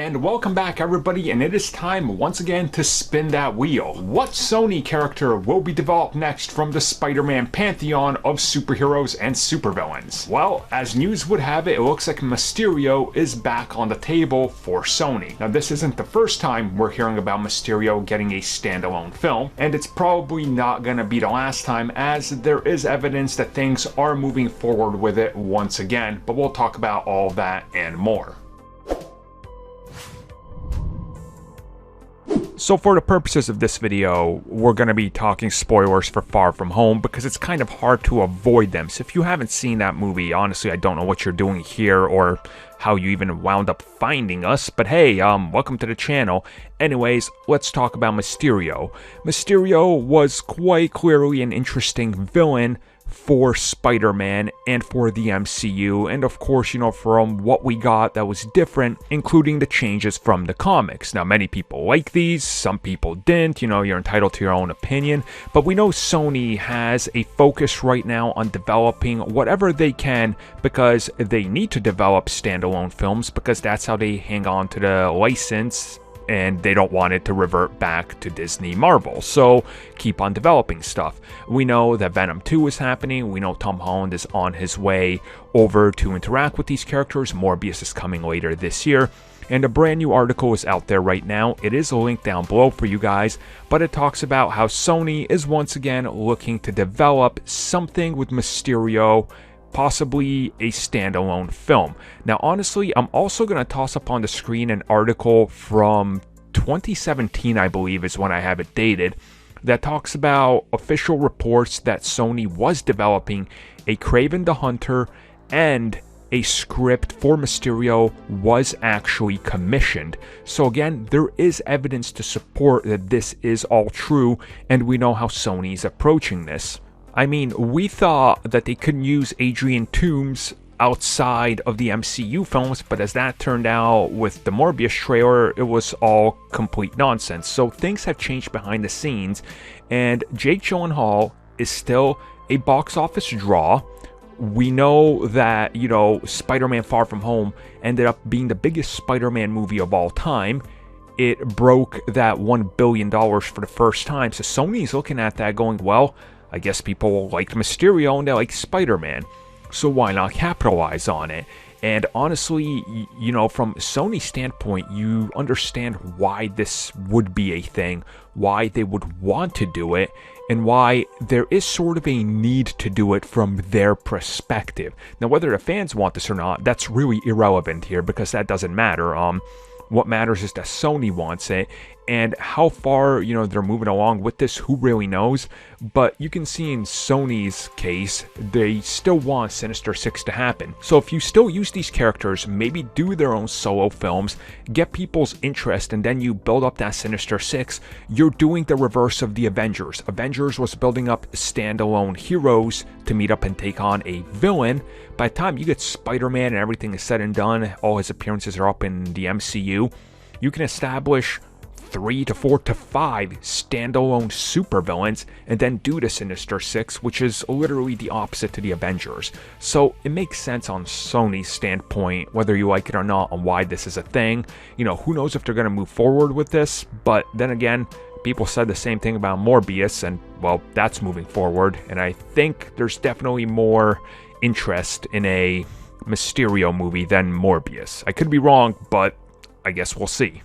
And welcome back everybody, and it is time once again to spin that wheel. What Sony character will be developed next from the Spider-Man pantheon of superheroes and supervillains? Well, as news would have it, it looks like Mysterio is back on the table for Sony. Now this isn't the first time we're hearing about Mysterio getting a standalone film, and it's probably not gonna be the last time, as there is evidence that things are moving forward with it once again, but we'll talk about all that and more. So for the purposes of this video, we're going to be talking spoilers for Far From Home because it's kind of hard to avoid them. So if you haven't seen that movie, honestly, I don't know what you're doing here or how you even wound up finding us. But hey, welcome to the channel. Anyways, let's talk about Mysterio. Mysterio was quite clearly an interesting villain for Spider-Man and for the MCU, and of course, you know, from what we got that was different, including the changes from the comics. Now, many people like these, some people didn't, you know, you're entitled to your own opinion, but we know Sony has a focus right now on developing whatever they can because they need to develop standalone films because that's how they hang on to the license, and they don't want it to revert back to Disney Marvel, so keep on developing stuff. We know that Venom 2 is happening, we know Tom Holland is on his way over to interact with these characters, Morbius is coming later this year, and a brand new article is out there right now. It is linked down below for you guys, but it talks about how Sony is once again looking to develop something with Mysterio, possibly a standalone film. Now, honestly, I'm also going to toss up on the screen an article from 2017, I believe is when I have it dated, that talks about official reports that Sony was developing a Kraven the Hunter, and a script for Mysterio was actually commissioned. So again, there is evidence to support that this is all true, and we know how Sony's approaching this. I mean, we thought that they couldn't use Adrian Toomes outside of the MCU films, but as that turned out with the Morbius trailer, it was all complete nonsense. So things have changed behind the scenes, and Jake Gyllenhaal is still a box office draw. We know that, you know, Spider-Man Far From Home ended up being the biggest Spider-Man movie of all time. It broke that $1 billion for the first time. So Sony's looking at that going, well, I guess people liked Mysterio and they like Spider-Man, so why not capitalize on it? And honestly, you know, from Sony's standpoint, you understand why this would be a thing, why they would want to do it, and why there is sort of a need to do it from their perspective. Now, whether the fans want this or not, that's really irrelevant here because that doesn't matter. What matters is that Sony wants it, and how far, you know, they're moving along with this, who really knows? But you can see in Sony's case, they still want Sinister Six to happen. So if you still use these characters, maybe do their own solo films, get people's interest, and then you build up that Sinister Six, you're doing the reverse of the Avengers. Avengers was building up standalone heroes to meet up and take on a villain. By the time you get Spider-Man and everything is said and done, all his appearances are up in the MCU, you can establish 3 to 4 to 5 standalone supervillains and then do the Sinister Six, which is literally the opposite to the Avengers. So it makes sense on Sony's standpoint, whether you like it or not, on why this is a thing. You know, who knows if they're going to move forward with this, but then again, people said the same thing about Morbius, and well, that's moving forward, and I think there's definitely more interest in a Mysterio movie than Morbius. I could be wrong, but I guess we'll see.